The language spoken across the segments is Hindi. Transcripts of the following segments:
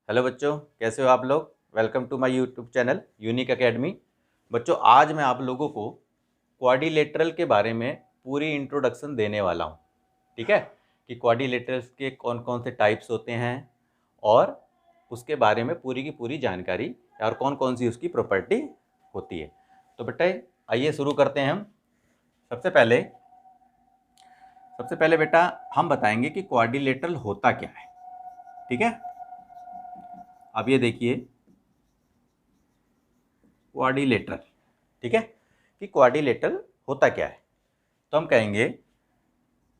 हेलो बच्चों, कैसे हो आप लोग। Welcome to my YouTube channel Unique Academy. बच्चों, आज मैं आप लोगों को क्वाड्रिलेटरल के बारे में पूरी इंट्रोडक्शन देने वाला हूँ। ठीक है, कि क्वाड्रिलेटरल्स के कौन कौन से टाइप्स होते हैं और उसके बारे में पूरी की पूरी जानकारी और कौन कौन सी उसकी प्रॉपर्टी होती है। तो बेटा आइए शुरू करते हैं हम। सबसे पहले बेटा हम बताएंगे कि क्वाड्रिलेटरल होता क्या है। ठीक है, अब ये देखिए क्वाड्रिलेटरल। ठीक है, कि क्वाड्रिलेटरल होता क्या है। तो हम कहेंगे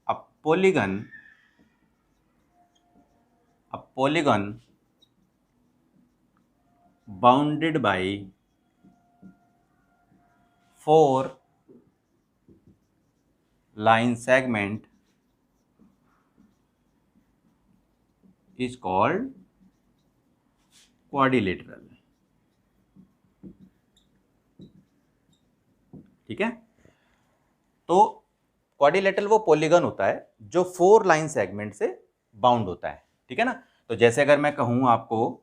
a polygon bounded by 4 line segment is called quadrilateral. ठीक है, तो क्वाड्रिलेटरल वो पॉलीगन होता है जो 4 लाइन सेगमेंट से बाउंड होता है। ठीक है ना। तो जैसे अगर मैं कहूं आपको,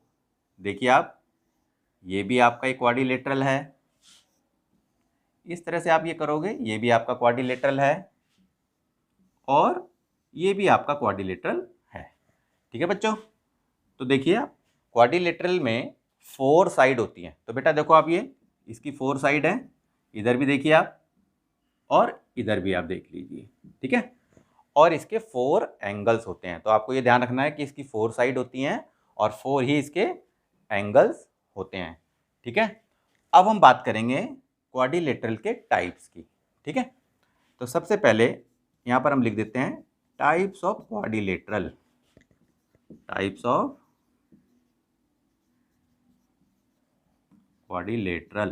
देखिए आप, ये भी आपका एक क्वाड्रिलेटरल है, इस तरह से आप ये करोगे, ये भी आपका क्वाड्रिलेटरल है और ये भी आपका क्वाड्रिलेटरल है। ठीक है बच्चों, तो देखिए आप, क्वाड्रिलेटरल में 4 साइड होती हैं। तो बेटा देखो आप, ये इसकी 4 साइड है, इधर भी देखिए आप और इधर भी आप देख लीजिए। ठीक है, और इसके 4 एंगल्स होते हैं। तो आपको ये ध्यान रखना है कि इसकी 4 साइड होती हैं और 4 ही इसके एंगल्स होते हैं। ठीक है, अब हम बात करेंगे क्वाड्रिलेटरल के टाइप्स की। ठीक है, तो सबसे पहले यहाँ पर हम लिख देते हैं types of quadrilateral. Types of quadrilateral.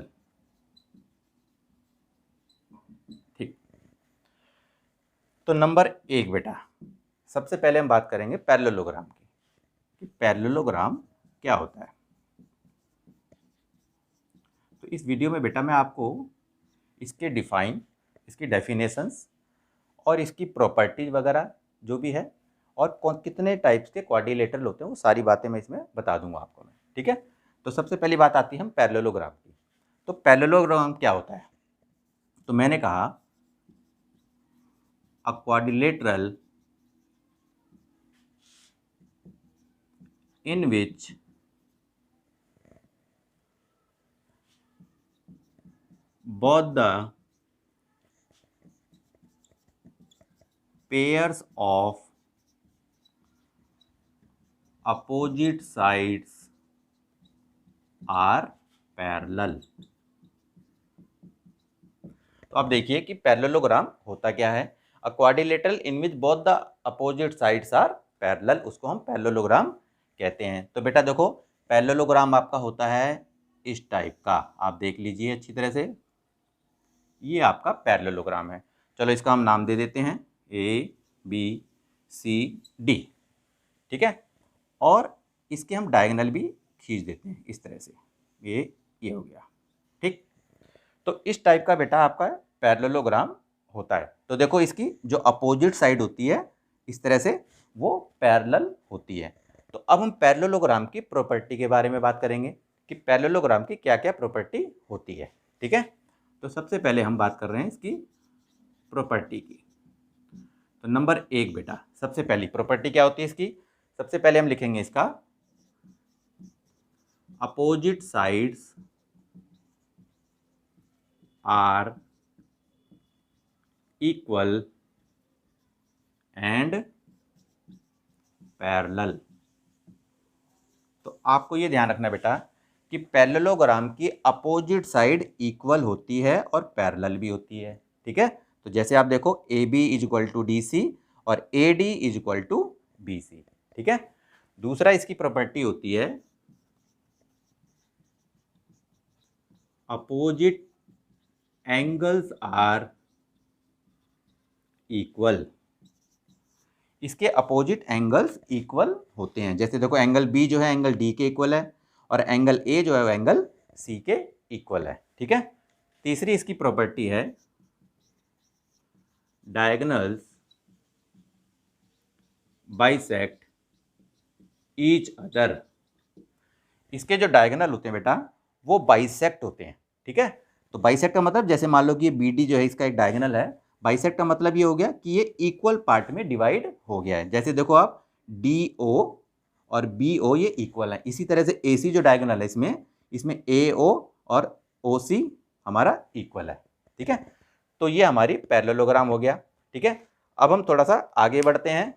ठीक, तो नंबर 1 बेटा, सबसे पहले हम बात करेंगे पैरेललोग्राम की, कि पैरेललोग्राम क्या होता है। तो इस वीडियो में बेटा मैं आपको इसकी डेफिनेशंस और इसकी प्रॉपर्टीज वगैरह जो भी है और कौन कितने टाइप्स के क्वाड्रिलेटरल होते हैं वो सारी बातें मैं इसमें बता दूंगा आपको मैं। ठीक है, तो सबसे पहली बात आती है हम पैरेललोग्राम की। तो पैरेललोग्राम क्या होता है। तो मैंने कहा अ quadrilateral in which both the pairs of opposite sides are parallel। तो अब देखिए कि पैरेललोग्राम होता क्या है। A quadrilateral in which both the opposite sides are parallel, उसको हम पैरेललोग्राम कहते हैं। तो बेटा देखो, पैरेललोग्राम आपका होता है इस टाइप का, आप देख लीजिए अच्छी तरह से, ये आपका पैरेललोग्राम है। चलो इसका हम नाम दे देते हैं ABCD। ठीक है, और इसके हम डायगोनल भी खींच देते हैं इस तरह से, ये हो गया। ठीक, तो इस टाइप का बेटा आपका पैरेललोग्राम होता है। तो देखो इसकी जो अपोजिट साइड होती है इस तरह से वो पैरेलल होती है। तो अब हम पैरेललोग्राम की प्रॉपर्टी के बारे में बात करेंगे कि पैरेललोग्राम की क्या क्या प्रॉपर्टी होती है। ठीक है, तो सबसे पहले हम बात कर रहे हैं इसकी प्रॉपर्टी की। तो नंबर 1 बेटा, सबसे पहली प्रॉपर्टी क्या होती है इसकी। सबसे पहले हम लिखेंगे इसका opposite sides are equal and parallel. तो आपको ये ध्यान रखना बेटा कि पैरेललोग्राम की अपोजिट साइड इक्वल होती है और पैरेलल भी होती है। ठीक है, तो जैसे आप देखो AB is equal to DC और AD is equal to BC। ठीक है, दूसरा इसकी प्रॉपर्टी होती है अपोजिट एंगल्स आर इक्वल। इसके अपोजिट एंगल्स इक्वल होते हैं। जैसे देखो एंगल B जो है एंगल D के इक्वल है और एंगल A जो है वो एंगल C के इक्वल है। ठीक है, तीसरी इसकी प्रॉपर्टी है डायगोनल्स बाइसेक्ट ईच अदर इसके जो डायगोनल होते हैं बेटा वो बाइसेक्ट होते हैं, ठीक है। तो बाइसेक्ट का मतलब जैसे मान लो कि ये बी डी जो है इसका एक डायगोनल है, बाइसेक्ट का मतलब ये हो गया कि ये इक्वल पार्ट में डिवाइड हो गया है। जैसे देखो आप डी ओ और बी ओ ये इक्वल है, इसी तरह से ए सी जो डायगोनल है इसमें ए ओ और ओ सी हमारा इक्वल है, ठीक है। तो ये हमारी पैरेललोग्राम हो गया, ठीक है। अब हम थोड़ा सा आगे बढ़ते हैं।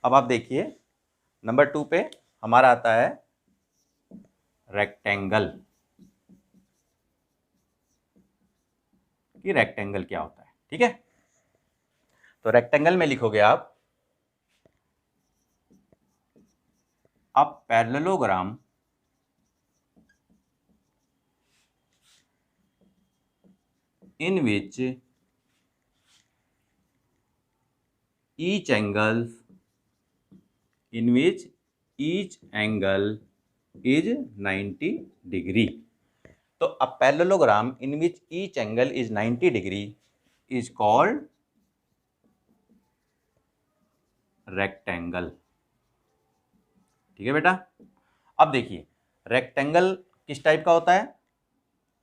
अब आप देखिए नंबर 2 पे हमारा आता है रेक्टेंगल। कि रेक्टेंगल क्या होता है, ठीक है। तो रेक्टेंगल में लिखोगे आप a parallelogram in which each angle is 90 degree. तो a parallelogram in which each angle is 90 degree is called rectangle, ठीक है बेटा। अब देखिए रेक्टेंगल किस टाइप का होता है,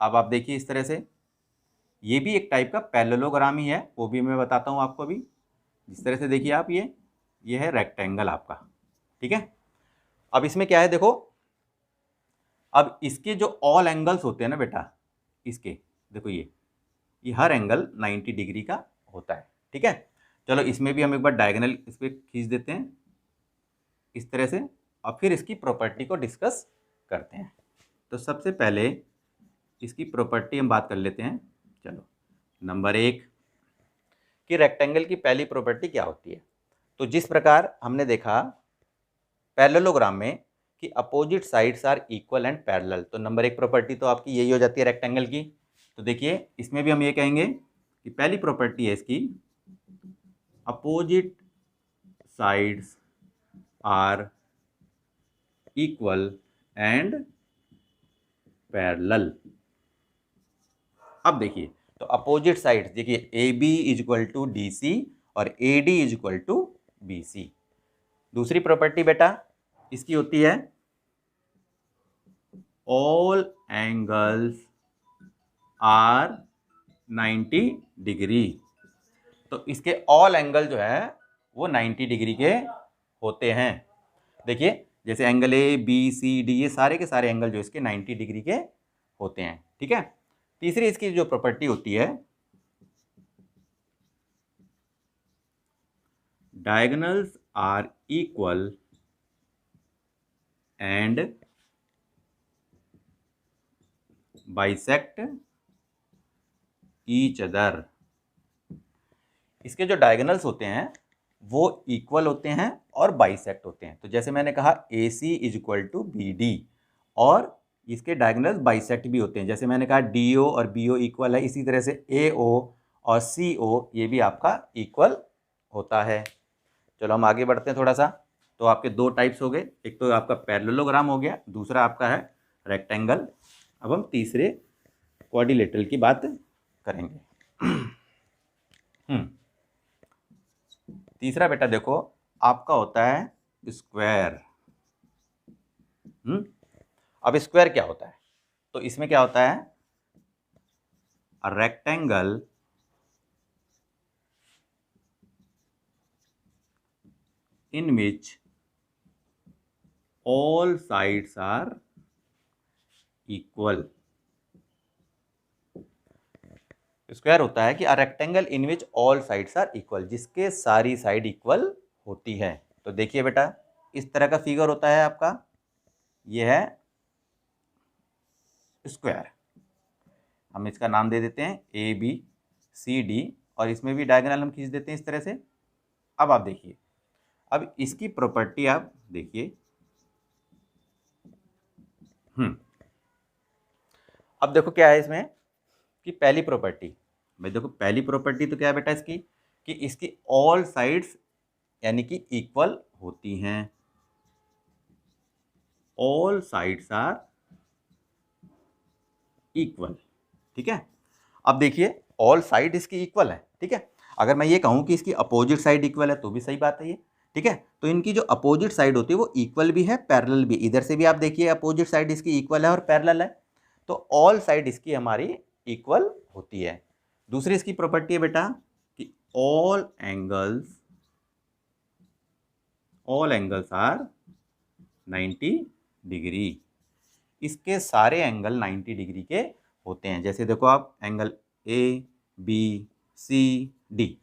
अब आप देखिए इस तरह से, ये भी एक टाइप का पैरेललोग्राम ही है, वो भी मैं बताता हूँ आपको अभी। जिस तरह से देखिए आप ये है रेक्टेंगल आपका, ठीक है। अब इसमें क्या है देखो, अब इसके जो ऑल एंगल्स होते हैं ना बेटा, इसके देखो ये हर एंगल 90 डिग्री का होता है, ठीक है। चलो इसमें भी हम एक बार डायगोनल इस पर खींच देते हैं इस तरह से, और फिर इसकी प्रॉपर्टी को डिस्कस करते हैं। तो सबसे पहले इसकी प्रॉपर्टी हम बात कर लेते हैं। चलो नंबर 1 कि रेक्टेंगल की पहली प्रॉपर्टी क्या होती है। तो जिस प्रकार हमने देखा पैरेललोग्राम में कि opposite sides are equal and parallel, तो नंबर 1 प्रॉपर्टी तो आपकी यही हो जाती है रेक्टेंगल की। तो देखिए इसमें भी हम ये कहेंगे कि पहली प्रॉपर्टी है इसकी, opposite sides are equal and parallel. अब देखिए तो अपोजिट साइड्स देखिए A B is equal to D C और A D is equal to B C. दूसरी प्रॉपर्टी बेटा इसकी होती है ऑल एंगल्स आर 90 डिग्री। तो इसके ऑल एंगल जो है वो 90 डिग्री के होते हैं। देखिए जैसे angle A B C D ये सारे के सारे एंगल जो इसके 90 डिग्री के होते हैं, ठीक है। तीसरी इसकी जो प्रॉपर्टी होती है diagonals are equal and bisect each other. इसके जो डायगोनल्स होते हैं वो इक्वल होते हैं और बाइसेक्ट होते हैं। तो जैसे मैंने कहा A C is equal to B D, और इसके डायगोनल्स बाइसेक्ट भी होते हैं। जैसे मैंने कहा डी ओ और बी ओ इक्वल है, इसी तरह से ए ओ और सी ओ ये भी आपका इक्वल होता है। चलो हम आगे बढ़ते हैं थोड़ा सा। तो आपके दो टाइप्स हो गए, एक तो आपका पैरेललोग्राम हो गया, दूसरा आपका है रेक्टेंगल। अब हम तीसरे क्वाड्रिलेटरल की बात करेंगे। तीसरा बेटा देखो आपका होता है स्क्वायर। अब स्क्वायर क्या होता है, तो इसमें क्या होता है, a rectangle in which all sides are equal। Square होता है कि a rectangle in which all sides are equal, जिसके सारी साइड इक्वल होती है। तो देखिए बेटा इस तरह का फिगर होता है आपका, यह है स्क्वायर। हम इसका नाम दे देते हैं ए बी सी डी, और इसमें भी डायगोनल हम खींच देते हैं इस तरह से। अब आप देखिए, अब इसकी प्रॉपर्टी आप देखिए। अब देखो क्या है इसमें कि पहली प्रॉपर्टी, भाई देखो पहली प्रॉपर्टी तो क्या है बेटा इसकी, कि इसकी ऑल साइड्स यानी कि इक्वल होती हैं। ऑल साइड्स आर इक्वल, ठीक है। अब देखिए ऑल साइड इसकी इक्वल है, ठीक है। अगर मैं ये कहूँ कि इसकी अपोजिट साइड इक्वल है तो भी सही बात है ये, ठीक है। तो इनकी जो अपोजिट साइड होती है वो इक्वल भी है, पैरेलल भी। इधर से भी आप देखिए अपोजिट साइड इसकी इक्वल है और पैरेलल है, तो ऑल साइड इसकी हमारी इक्वल होती है। दूसरी इसकी प्रॉपर्टी है बेटा कि ऑल एंगल्स आर 90 डिग्री। इसके सारे एंगल 90 डिग्री के होते हैं। जैसे देखो आप angle A B C D,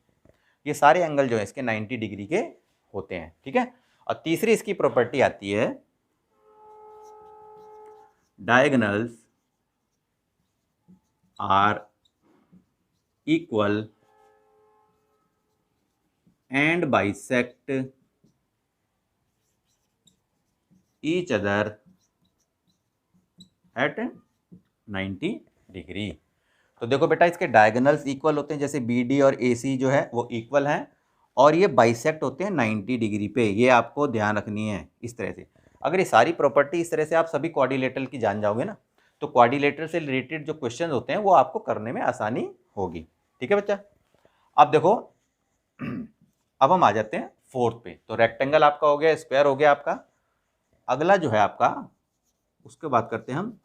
ये सारे एंगल जो है इसके 90 डिग्री के होते हैं, ठीक है। और तीसरी इसकी प्रॉपर्टी आती है diagonals are equal and bisect each other at 90 degree. तो देखो बेटा इसके डायगोनल्स इक्वल होते हैं, जैसे बी डी और ए सी जो है वो इक्वल हैं, और ये बाइसेक्ट होते हैं 90 डिग्री पे। ये आपको ध्यान रखनी है इस तरह से। अगर ये सारी प्रॉपर्टी इस तरह से आप सभी क्वाड्रिलेटरल की जान जाओगे ना, तो क्वाड्रिलेटरल से रिलेटेड जो क्वेश्चन होते हैं वो आपको करने में आसानी होगी, ठीक है बच्चा। अब देखो अब हम आ जाते हैं फोर्थ पे। तो रेक्टेंगल आपका हो गया, स्क्वायर हो गया आपका। अगला जो है आपका, उसके बात करते हैं हम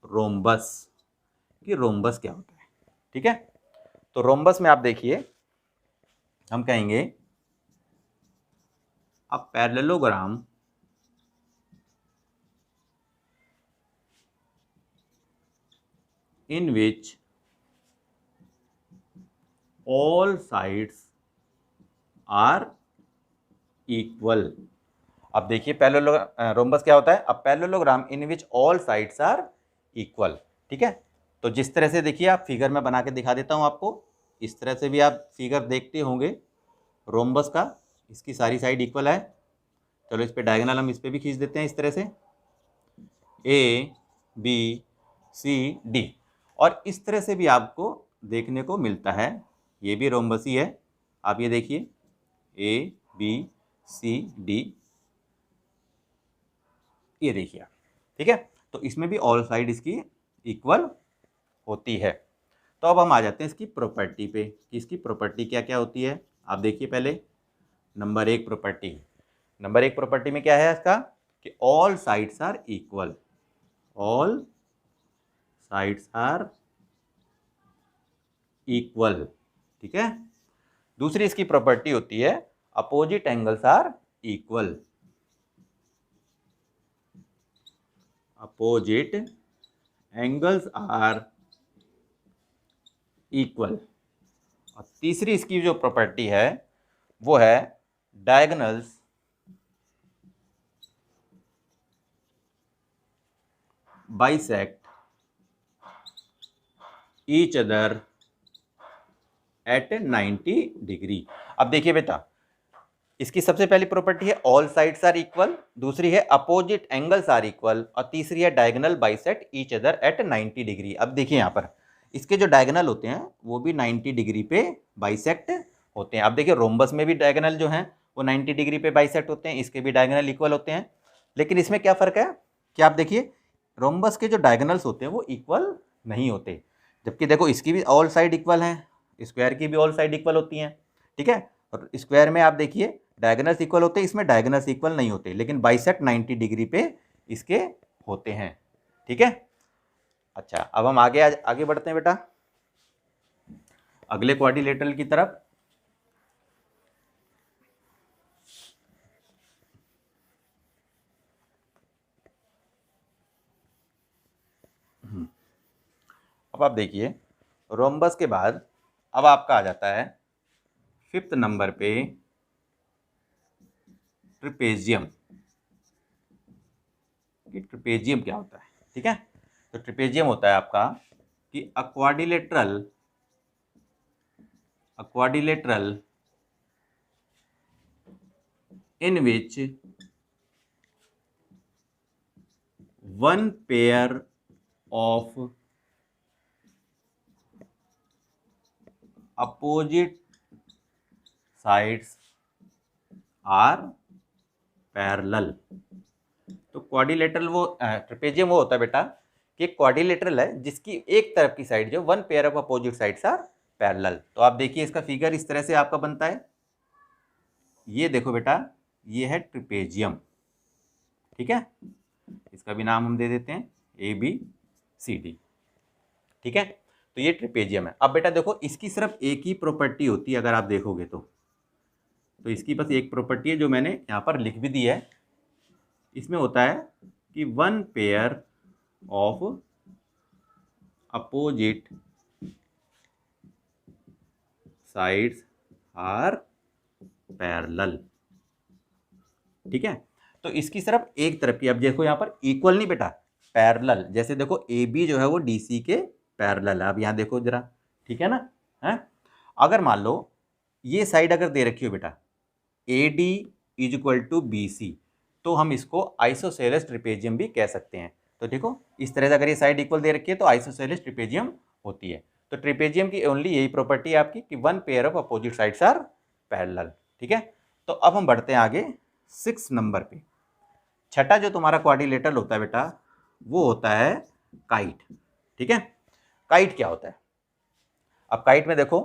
रोम्बस, कि रोम्बस क्या होता है, ठीक है। तो रोम्बस में आप देखिए हम कहेंगे a parallelogram in which all sides are equal। अब देखिए रोम्बस क्या होता है, a parallelogram in which all sides are equal, ठीक है। तो जिस तरह से देखिए आप फिगर में बना के दिखा देता हूं आपको, इस तरह से भी आप फिगर देखते होंगे रोम्बस का। इसकी सारी साइड इक्वल है। चलो इस पे डायगोनल हम इस पे भी खींच देते हैं इस तरह से, ए बी सी डी, और इस तरह से भी आपको देखने को मिलता है। ये भी रोम्बस ही है, आप ये देखिए ए बी सी डी, ये देखिए आप, ठीक है। तो इसमें भी ऑल साइड इसकी इक्वल होती है। तो अब हम आ जाते हैं इसकी प्रॉपर्टी पे कि इसकी प्रॉपर्टी क्या क्या होती है। आप देखिए पहले नंबर एक प्रॉपर्टी में क्या है इसका, कि all sides are equal, all sides are equal, ठीक है। दूसरी इसकी प्रॉपर्टी होती है opposite angles are equal, opposite angles are equal. और तीसरी इसकी जो प्रॉपर्टी है वो है diagonals bisect each other at 90 degree. अब देखिए बेटा, इसकी सबसे पहली प्रॉपर्टी है ऑल साइड्स आर इक्वल, दूसरी है अपोजिट एंगल्स आर इक्वल, और तीसरी है diagonal bisect each other at 90 degree. अब देखिए यहाँ पर इसके जो डायगोनल होते हैं वो भी 90 डिग्री पे बाइसेक्ट होते हैं। अब देखिए रोम्बस में भी डायगोनल जो हैं वो 90 डिग्री पे बाइसेक्ट होते हैं, इसके भी डायगोनल इक्वल होते हैं। लेकिन इसमें क्या फ़र्क है कि आप देखिए रोम्बस के जो डायगोनल्स होते हैं वो इक्वल नहीं होते, जबकि देखो इसकी भी ऑल साइड इक्वल हैं, स्क्वायर की भी ऑल साइड इक्वल होती हैं, ठीक है। और स्क्वायर में आप देखिए डायगोनल्स इक्वल होते हैं, इसमें डायगोनल्स इक्वल नहीं होते, लेकिन बाइसेक्ट 90 डिग्री पे इसके होते हैं, ठीक है। अच्छा, अब हम आगे बढ़ते हैं बेटा अगले क्वाड्रिलेटरल की तरफ। अब आप देखिए रोम्बस के बाद अब आपका आ जाता है 5th नंबर पे ट्रिपेजियम। कि ट्रिपेजियम क्या होता है, ठीक है। तो ट्रिपेजियम होता है आपका कि अ quadrilateral in which one pair of opposite sides are parallel। तो क्वाड्रिलेटरल वो ट्रेपेजियम वो होता है बेटा कि एक क्वाड्रिलेटरल है जिसकी एक तरफ की साइड जो one pair of opposite sides are parallel. तो आप देखिए इसका फिगर इस तरह से आपका बनता है। ये देखो बेटा, ये है ट्रिपेजियम, ठीक है, इसका भी नाम हम दे देते हैं ABCD, ठीक है। तो ये ट्रिपेजियम है। अब बेटा देखो, इसकी सिर्फ एक ही प्रॉपर्टी होती है, अगर आप देखोगे तो इसकी बस एक प्रॉपर्टी है जो मैंने यहाँ पर लिख भी दी है। इसमें होता है कि one pair of opposite sides are parallel, ठीक है। तो इसकी सिर्फ एक तरफ की, अब देखो यहाँ पर इक्वल नहीं बेटा, पैरेलल। जैसे देखो AB जो है वो DC के पैरेलल है। अब यहाँ देखो जरा, ठीक है ना, है। अगर मान लो ये साइड अगर दे रखी हो बेटा AD is equal to BC, तो हम इसको आइसोसेलेस ट्रिपेजियम भी कह सकते हैं। तो देखो इस तरह से अगर ये साइड इक्वल दे रखी है तो आइसोसेलेस ट्रिपेजियम होती है। तो ट्रिपेजियम की ओनली यही प्रॉपर्टी है आपकी कि one pair of opposite sides are parallel, ठीक है। तो अब हम बढ़ते हैं आगे 6 नंबर पे। छठा जो तुम्हारा क्वाड्रिलेटरल होता है बेटा वो होता है काइट, ठीक है। काइट क्या होता है? अब काइट में देखो,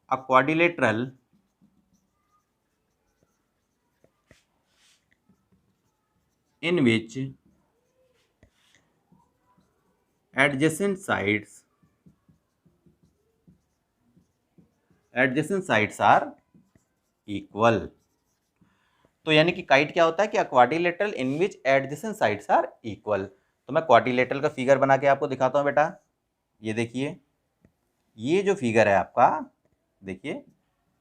अ quadrilateral in which adjacent sides are equal। तो यानी कि काइट क्या होता है कि quadrilateral in which adjacent sides are equal. तो मैं क्वाड्रिलेटरल का फिगर बना के आपको दिखाता हूं बेटा। ये देखिए, ये जो फिगर है आपका, देखिए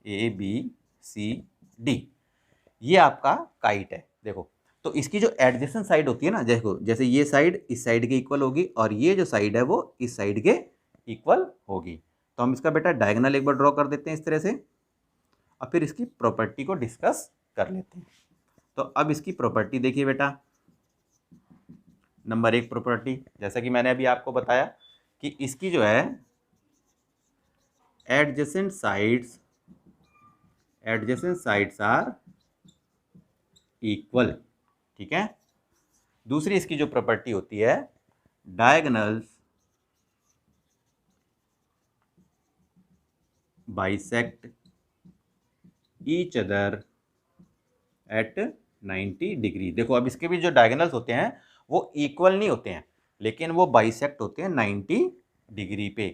ABCD, ये आपका काइट है। देखो, तो इसकी जो एडजेसेंट साइड होती है ना, देखो जैसे ये साइड इस साइड के इक्वल होगी और ये जो साइड है वो इस साइड के इक्वल होगी। तो हम इसका बेटा डायगोनल एक बार ड्रॉ कर देते हैं इस तरह से, और फिर इसकी प्रॉपर्टी को डिस्कस कर लेते हैं। तो अब इसकी प्रॉपर्टी देखिए बेटा, नंबर 1 प्रॉपर्टी, जैसा कि मैंने अभी आपको बताया कि इसकी जो है एडजेसेंट साइड्स आर इक्वल, ठीक है। दूसरी इसकी जो प्रॉपर्टी होती है, diagonals bisect each other at 90 degree. देखो अब इसके भी जो डायगोनल्स होते हैं वो इक्वल नहीं होते हैं, लेकिन वो बाइसेक्ट होते हैं 90 डिग्री पे।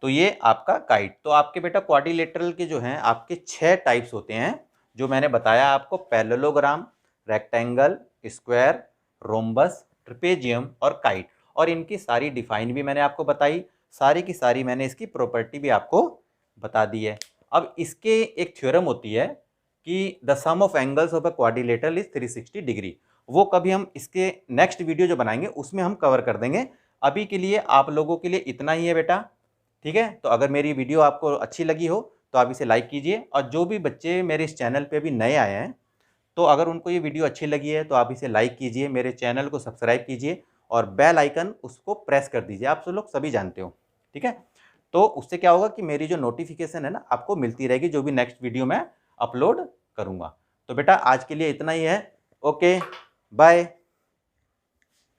तो ये आपका काइट। तो आपके बेटा क्वाड्रिलेटरल के जो हैं आपके 6 टाइप्स होते हैं जो मैंने बताया आपको, parallelogram, rectangle, square, rhombus, trapezium और काइट। और इनकी सारी डिफाइन भी मैंने आपको बताई, सारी की सारी मैंने इसकी प्रॉपर्टी भी आपको बता दी है। अब इसके एक थ्योरम होती है कि the sum of angles of a quadrilateral is 360 degree. वो कभी हम इसके नेक्स्ट वीडियो जो बनाएंगे उसमें हम कवर कर देंगे। अभी के लिए आप लोगों के लिए इतना ही है बेटा, ठीक है। तो अगर मेरी वीडियो आपको अच्छी लगी हो तो आप इसे लाइक कीजिए, और जो भी बच्चे मेरे इस चैनल पे अभी नए आए हैं तो अगर उनको ये वीडियो अच्छी लगी है तो आप इसे लाइक कीजिए, मेरे चैनल को सब्सक्राइब कीजिए और बेल आइकन उसको प्रेस कर दीजिए। आप सब लोग सभी जानते हो, ठीक है। तो उससे क्या होगा कि मेरी जो नोटिफिकेशन है ना आपको मिलती रहेगी जो भी नेक्स्ट वीडियो मैं अपलोड करूँगा। तो बेटा आज के लिए इतना ही है। Okay, bye.